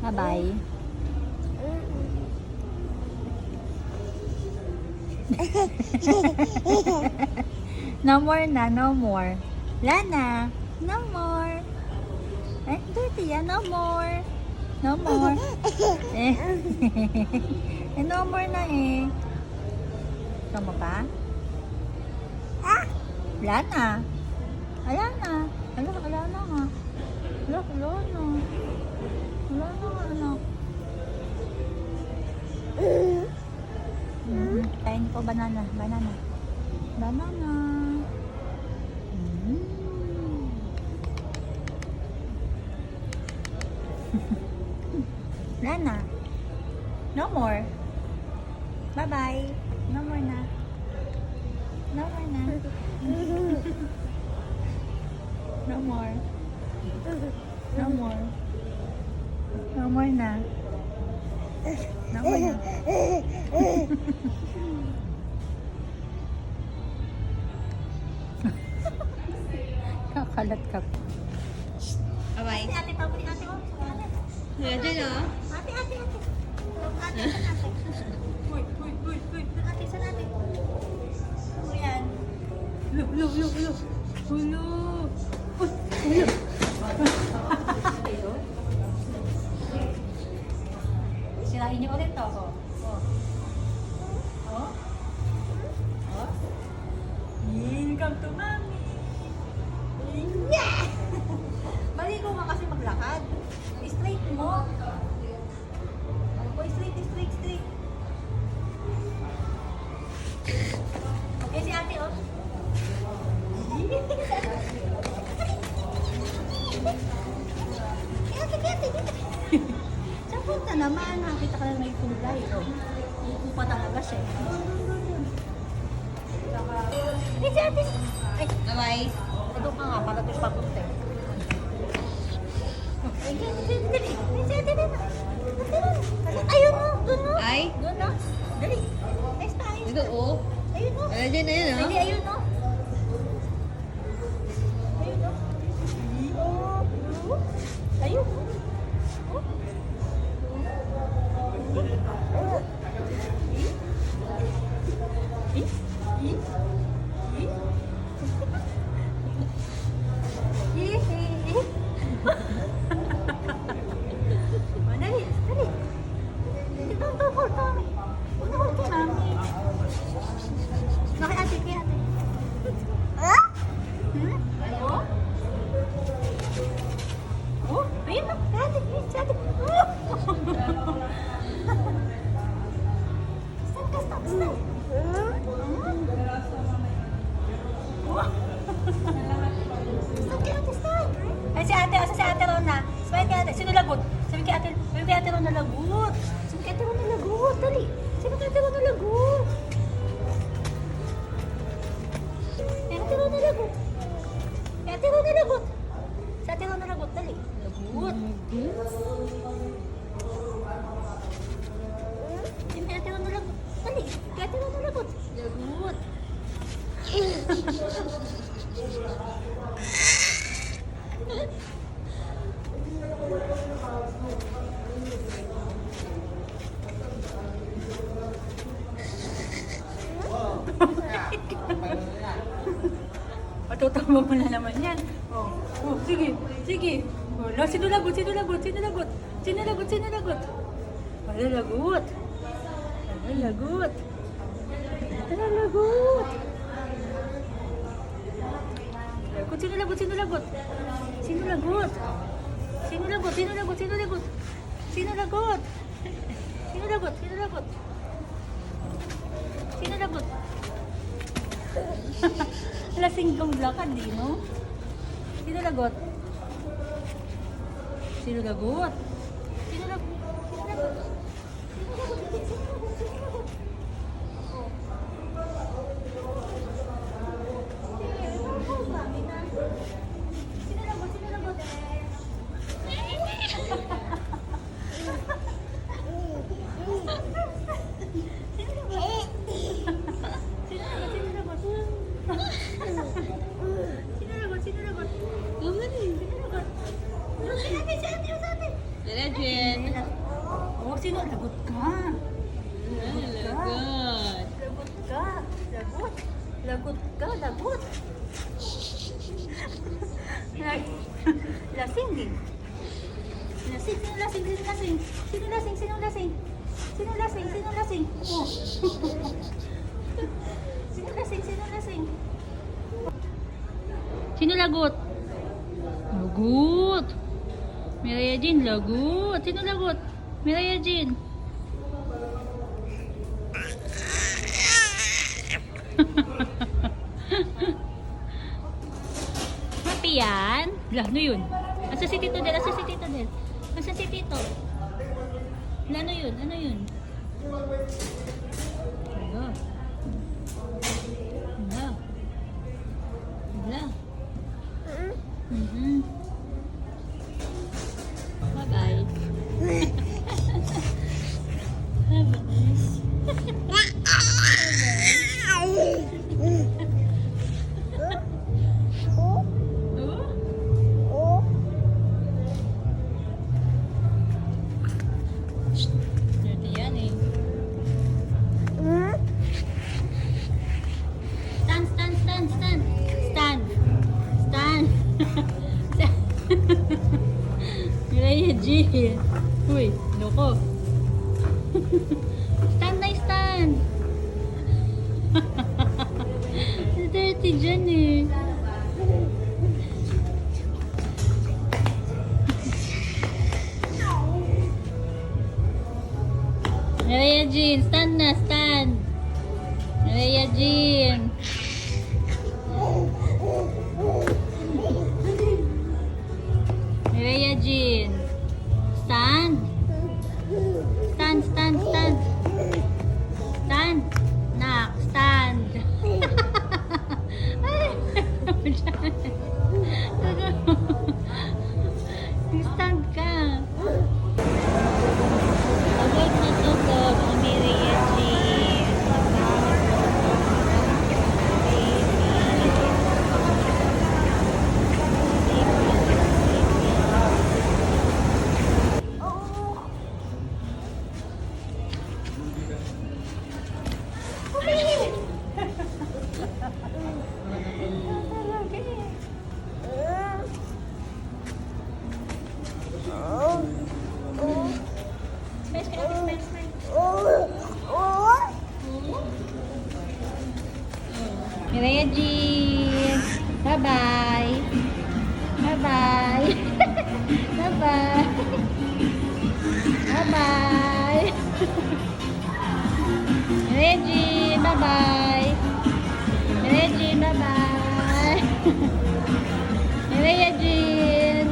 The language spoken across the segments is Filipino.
Bye-bye. No more na, no more. Lana, no more. Eh, dirty yan, no more. No more. Eh, no more na eh. Gusto mo pa? Wala na. Wala na. Wala na nga. Wala na. Wala na nga, anak. Kain ko banana. Banana. Lana. No more. Bye-bye. No more na. No more na. No more. No more. No more na. No more na. Kakalat ka. Bye-bye. Ate, papo ni ate ko. Ayan dyan, oh. Ate. Ate, sa ate. Uy. Ate, sa ate. Ano yan? Look. Ulo. Sirahin niyo ulit to. Oh. Welcome to mommy. Yeah! Maligo ka kasi maglakad. Straight mo. Straight. Okay, si ate, oh. Ate. Saan punta naman? Nakita ka na may kulay, oh. Upo pa talaga siya. Eh, si ate. Ay, Bye-bye. ito ka nga, para doon papunta. Ay, dali. Si ate na. Ayun mo, doon mo. Ay? Doon na. Dali. Ayos na. Ito, oh. Ayun mo. Ayan dyan, ayan, oh. Hindi, ayun mo. Ayun mo. Ayun mo. Dali. Ito, hold on. Hold kay mami. Kay ate. Oh? Oh, ayun na. Ate. Saan ka? Stop. Stop. Ay, si ate. Asa si ate Rona? Smile kay ate. Sino lagot? Sabi kay ate Rona lagot. Dali. Sino kay ate Rona lagot? Kay ate Rona lagot. Sa ate Rona lagot. Dali. Lagot. Kay ate Rona lagot. Dali. Kay ate Rona lagot. Lagot. Matutama mo na naman yan. Oh, sige. Wala, sino lagot? Wala lagot. Sino lagot? Lasing kang lakad, di no? Sino lagot? Legend. lasing din. Lasing, sino lasing, sino lasing? Sino lasing, sino lasing? Sino lasing, sino lasing? Oh. Sino lasing, sino lasing? Sino lagot? Lagot. Miraya Jean, lagot. Sino lagot? Miraya Jean. Happy yan? Ano yun? Asa si Tito Del? Asa si Tito Del? Asa si Tito? Ano yun? Ano yun? Hala. Hala. Hala. Mhm. Bye-bye. Bye-bye. Dirty yan eh. Stand, stand, stand, stand. Stand. Stand. Miraya G. Uy, loko. Stand na stand. Dirty dyan eh. Miraya Jean, stand na, stand. Miraya Jean. Miraya Jean. Stand. Stand, stand, stand. Stand. Nak, stand. Stand ka. Tugod na tugod ang Miraya Jean. Miraya Jean. Bye-bye. Bye-bye. Bye-bye. Bye-bye. Miraya Jean. Bye-bye. Miraya Jean. Bye-bye. Miraya Jean.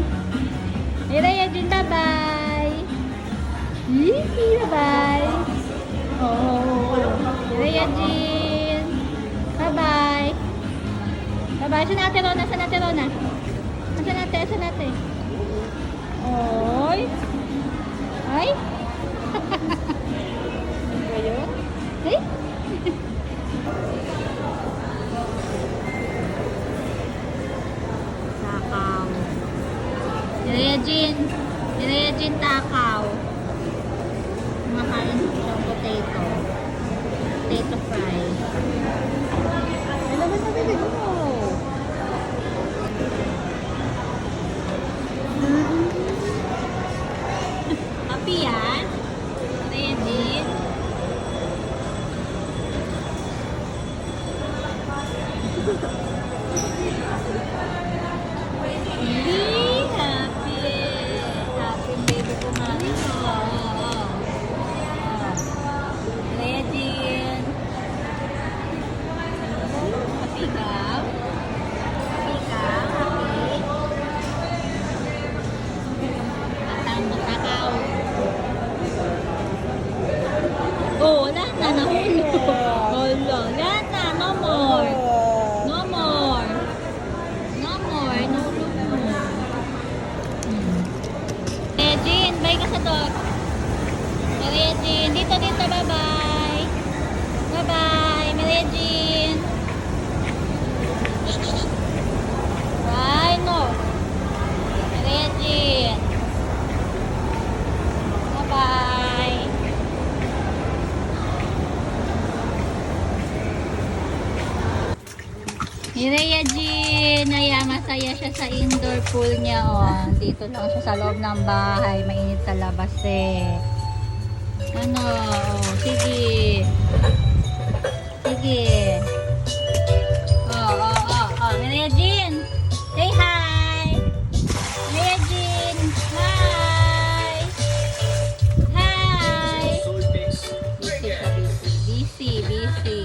Miraya Jean. Bye-bye. Bye-bye. Oh. Miraya Jean. Bye-bye. Bye-bye. Saan natin, Rona? Saan natin, Rona? Saan natin? Saan natin? Oy. Ay. Ano yun? Ay. Takaw. Miraya Jean. Miraya Jean, takaw. Kumakain siyang potato. Potato fry. Alam mo na bibig mo. Happy yan? Miraya Jean? Hindi. Happy. Happy baby ko nga. Miraya Jean. Happy ka? Happy ka? Happy? Matang matakaw. Oh, wala na. Nahulog. Wala. Wala na. No more. No more. No more. Nahulog mo. Jean, bye ka sa dog. Miraya Jean. Dito, dito. Bye-bye. Bye-bye. Miraya Jean. Bye, no. Miraya Jean. Bye-bye. Miraya Jean. na yan, masaya siya sa indoor pool niya. Oh. Dito lang siya sa loob ng bahay. Mainit sa labas eh. Ano? Oh, sige. Sige. Maria Jean. Say hi. Maria Jean. Hi. Hi. Busy.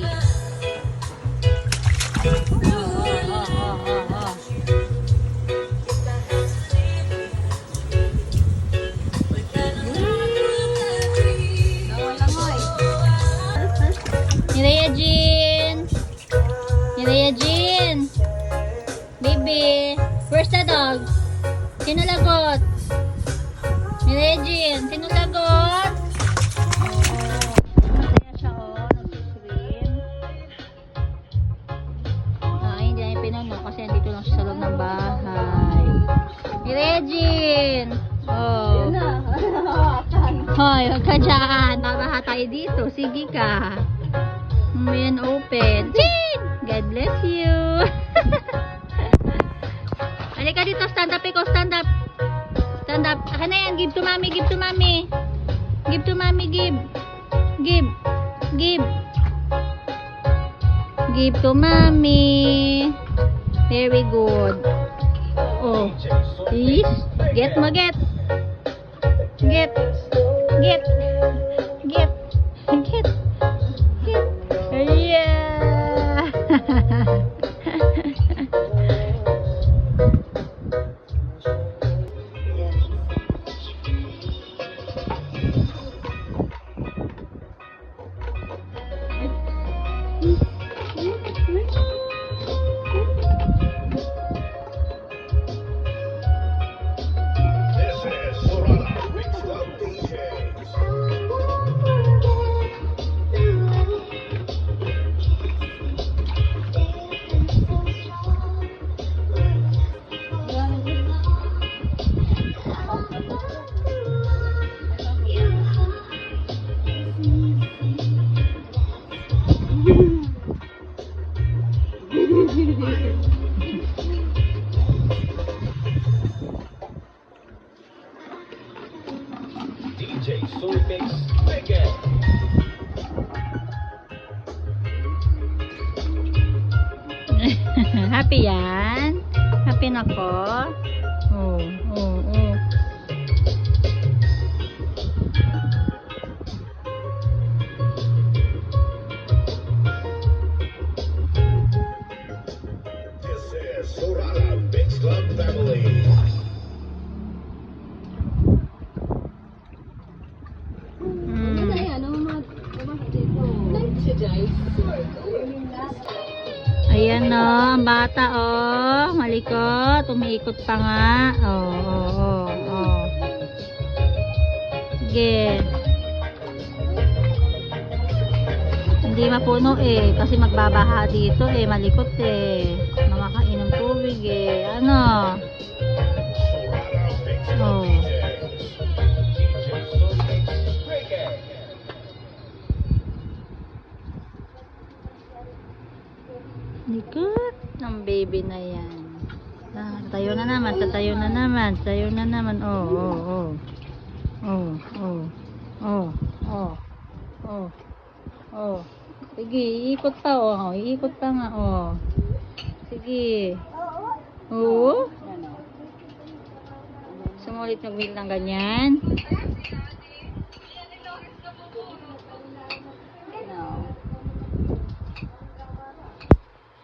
Maria Jean. Baby. Where's the dog? Sino lagot? Maria Jean. Sino lagot? Masaya siya nag-swim. Hindi na yung pinuno kasi andito lang siya sa loob ng bahay. Maria Jean. Oh. Hoy, huwag ka dyan. Babaha tayo dito. Sige ka. Yan open. Jean! God bless you. Halika dito. Stand up ikaw. Stand up. Stand up. Akin na yan. Give to mommy. Give to mommy. Give to mommy. Give. Give. Give. Give to mommy. Very good. Oh. Please. Get mo. Get. Get. Get. Get. Get. Yeah. DJ Soul Mix Weekend. Happy yan? Happy na ko? Oh. This is Sorana Mix Club Family. Ayan o, ang bata malikot, umiikot pa nga. Sige. Hindi mapuno kasi magbabaha dito malikot Mamakain ng tubig Ano? Oh. Likot ng baby na yan. Tayo na naman. Sige, iikot pa iikot pa nga Sige. Sumulit mag-wheel ng ganyan.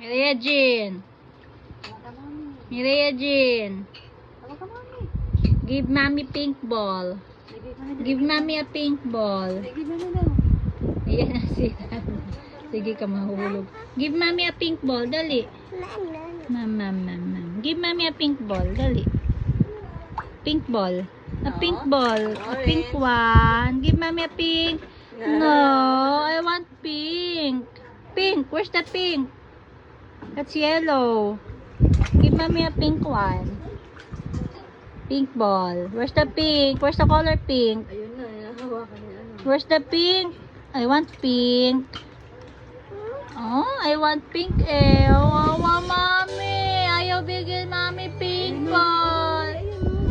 Maria Jean. Give mommy pink ball. Give mommy a pink ball. Ayan na sila. Sige ka mahulog. Give mommy a pink ball. Dali. Give mommy a pink ball. Dali. Pink ball. A pink ball. A pink one. Give mommy a pink. No, I want pink. Pink. Where's the pink? That's yellow. Give mommy a pink one. Pink ball. Where's the pink? Where's the color pink? Ayun na, hawakan niya. Where's the pink? I want pink. Oh, I want pink Oh, mommy. Ayaw bigyan mami pink ball.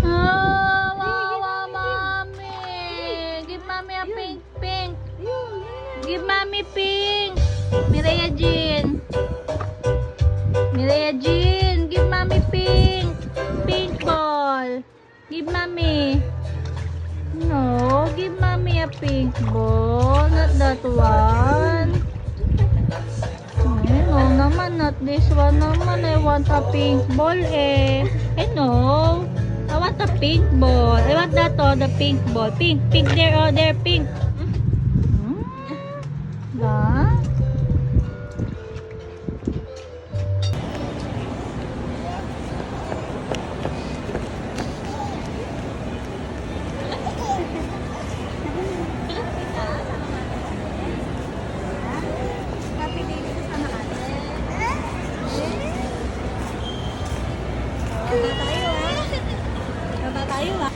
Oh, wow, mami. Give mami a pink. Give mami pink. Mireya Jean. Give mami pink. Pink ball. Give mami. No, give mommy a pink ball. Not that one. No naman, not this one naman. I want a pink ball eh. No. I want a pink ball. I want that one, the pink ball. Pink there, oh there, pink. Da? Baba tayo ah.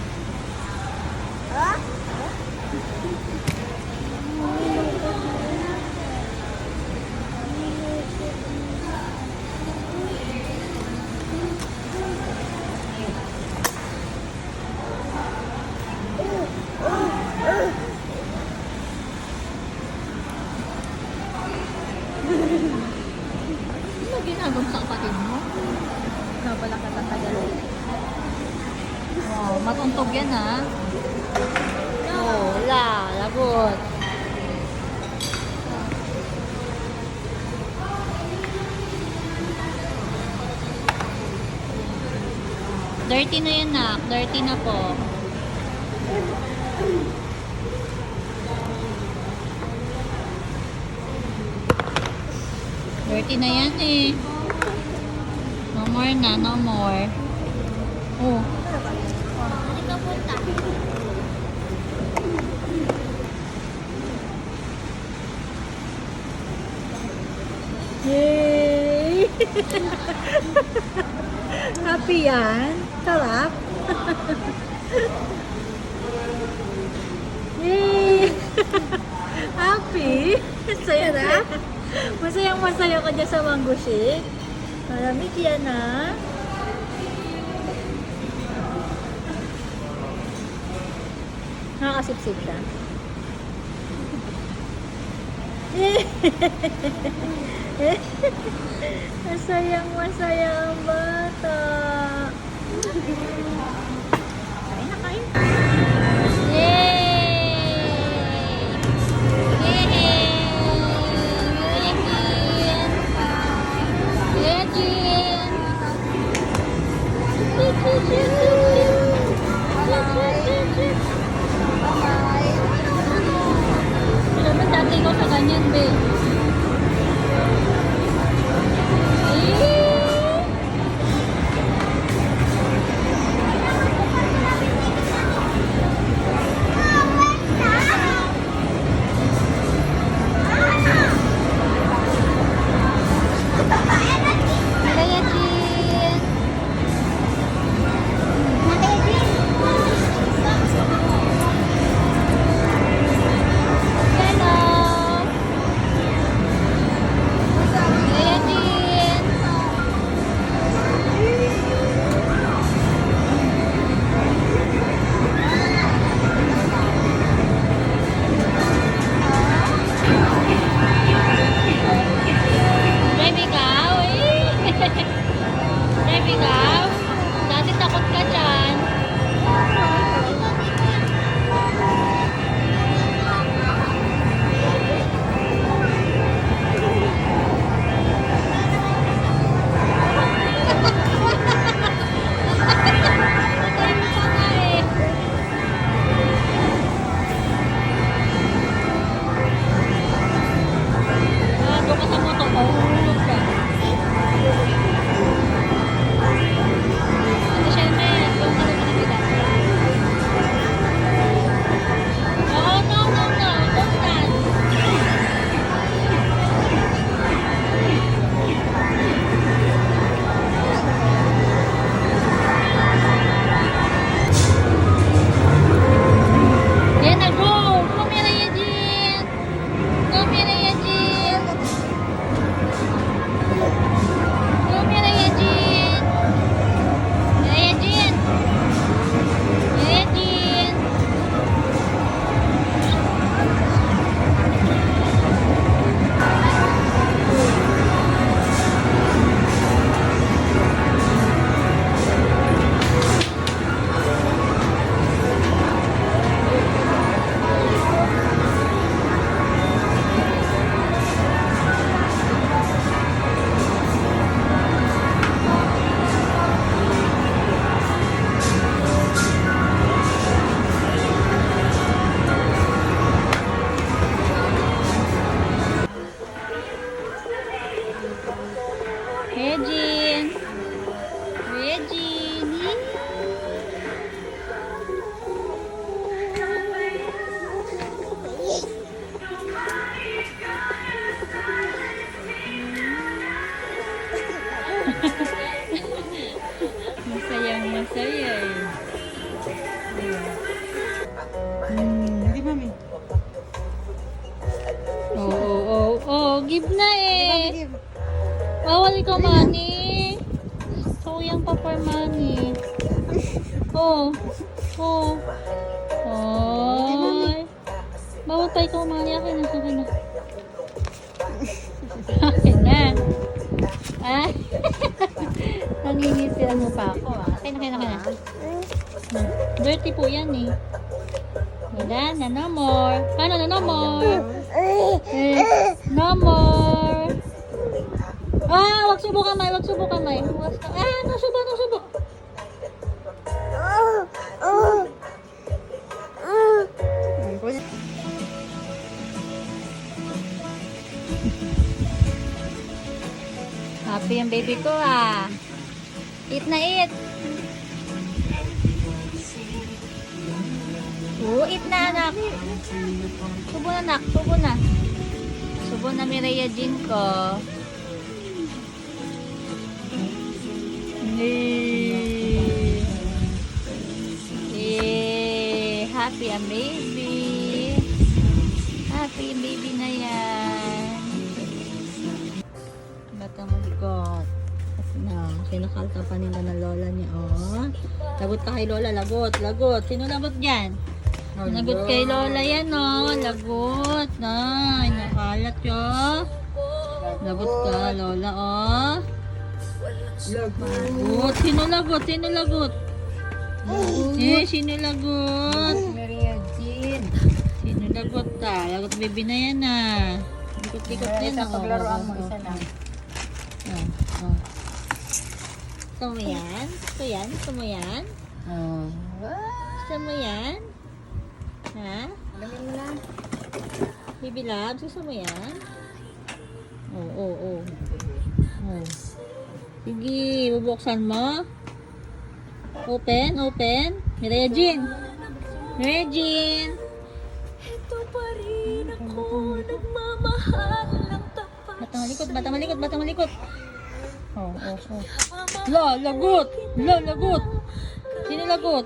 Ano ginagawa sa kapatid mo? Nabala ka tatagal. Wow, matuntog yan ha. Oh, lagot. Dirty na yan nak. Dirty na po. Dirty na yan eh. No more na, no more. Oh. Ito punta. Yay! Happy yan. Sarap. Yay! Happy? Saya na? Masayang masaya ka dyan sa mango shake. Malamig yan ha. Nakakasip-sip siya. Masayang masaya ang bata. Kain na kain. Yay! Alam mo, dati ko sa ganyan, babe. sa'yo eh. Hindi, mami. Give na eh. Give. Bawal ikaw, Manny. Sayang pa for Manny. Oh. Ay. Bawal pa ikaw, Manny. Akin na. Akin na. Ah. Nanginisiran mo pa ako ah. Akin na. Dirty po yan eh. Wala na, no more. Paano na, no more? No more. Ah, wag subo kamay. Nasubo. Happy yung baby ko ah. Eat na eat. Eat na anak. Subo na anak, Subo na Mireya Jean ko. Happy ang baby. Happy ang baby na yan. Batang mabigot. Kasi na, kinakalta pa nila ng lola niya, oh. Lagot ka kay lola, lagot. Sino lagot dyan? Lagot kay lola yan, oh. Lagot. Ay, nakalat yun. Lagot ka, lola, oh. Lagot. Sino lagot? Sino lagot? Maria Jean. Sino lagot ka? Lagot baby na yan, ah. Likot-likot yan, Sa oh. paglaruan mo, isa lang. Gusto mo yan? Gusto mo yan? Gusto mo yan? Ha? Alamin mo na. Baby Labs, gusto mo yan? Oo. Sige, bubuksan mo. Open. Mireya Jean. Ito pa rin ako, nagmamahal ng tapat. Batang malikot. Oh. Lagot. Sino lagot? Sino lagot?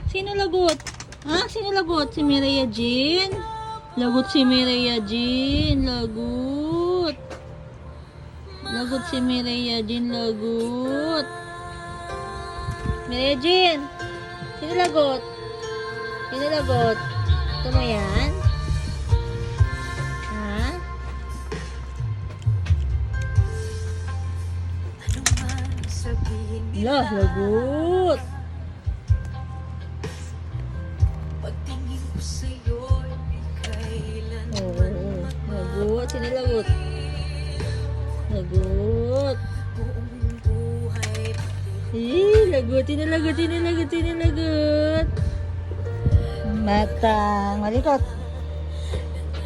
Sino lagot? Ha? Sino lagot? Si Mireya Jean? Lagot si Mireya Jean. Lagot si Mireya Jean. Mireya Jean. Sino lagot? Ito mo yan? Ha? Lagot. Pagtingin ko sa'yo, kailan Lagot. Sino lagot? Lagot. buong buhay Lagot. Matang malikot.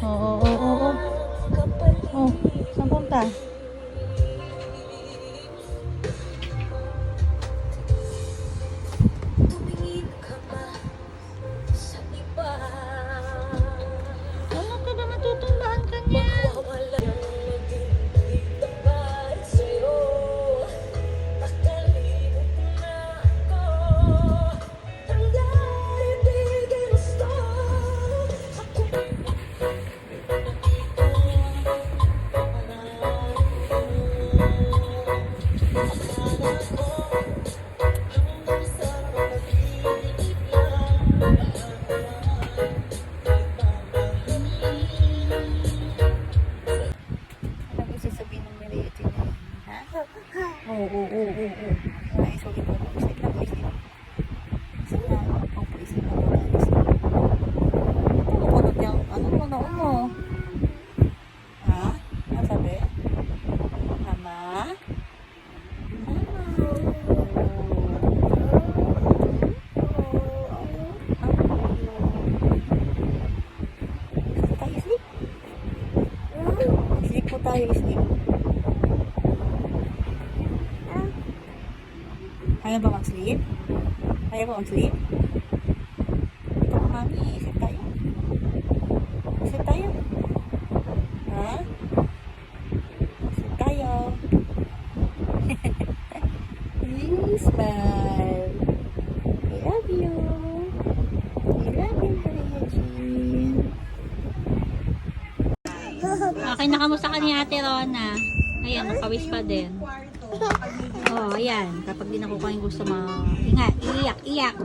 Oo. Saan punta? tumingin ka ba sa iba? Ano ka ba matutumbahan ka niya? Mawawala ang naging tapat sa'yo. Nakalimot na ako. Tanggay, hindi ginusto. Ano gusto sabihin ng Mireya Jean? Ha? Oo. Ay, sorry po. Isip lang. Pupulot yung ano mo, noon mo. Ha? Ano sabi? Mama? Sleep po tayo, sleep. Ayaw ba mag-sleep? Ito, mami, sleep tayo. smile. I love you. I love you, Maria Jean. Okay, nakamusta ka ni Ate Rona? Ayan, nakawis pa din. Oh, ayan. Kapag di nakukuha yung gusto mo. Ingat, iyak.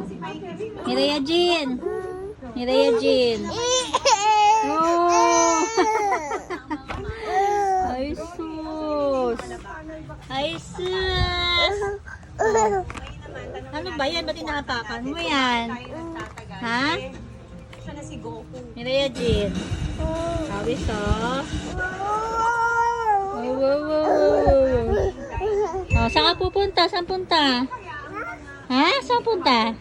Maria Jean. Maria Jean. Oh! Ay, sus! Ay, sus! Ano ba yan? Ba't inaatakan mo yan? Ha? Maria Jean. Sabi so. Oh, saan ka pupunta? Saan punta? Ha? Saan punta?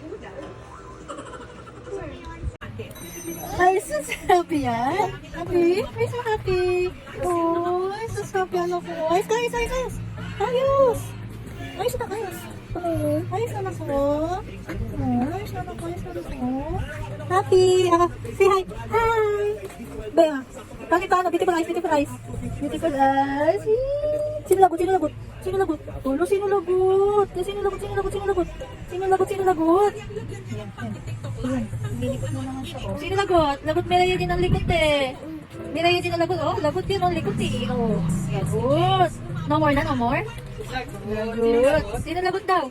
Ay, sus, happy yan. Happy? Ay, so happy. Oh, ay, sus, happy ano ko. Ayos ka, ayos. Ayos. Ayos na, ayos. Oh, ayos na ako. Oh, ayos na ako. Happy. Say hi. Hi. Bea, bakit paano? Beautiful eyes. Beautiful eyes. Sino lagot? Ulo, sino lagot? Ayan, lilikot mo naman siya. Oh. Sino lagot? Lagot Maria din ang likot eh. Maria din ang lagot. Oh, lagot din ang likot eh. Oh, lagot. No more na, no more? Lagot. Sino lagot daw?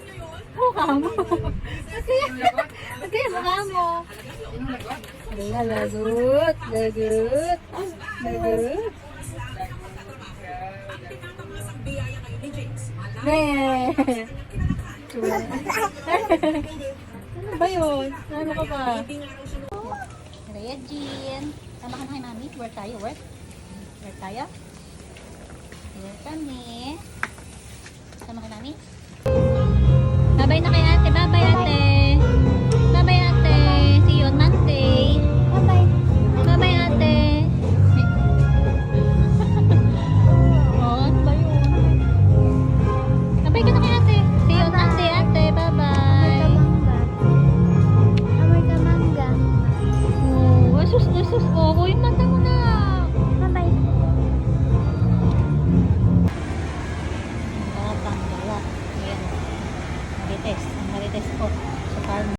Mukha mo. Okay, mukha mo. Ayan, lagot. Ano ba yun? Ano ka ba? Maria Jean. Sama ka na kay Mami. Work tayo. Work tayo. Work kami. Sama ka Mami. Babay na kay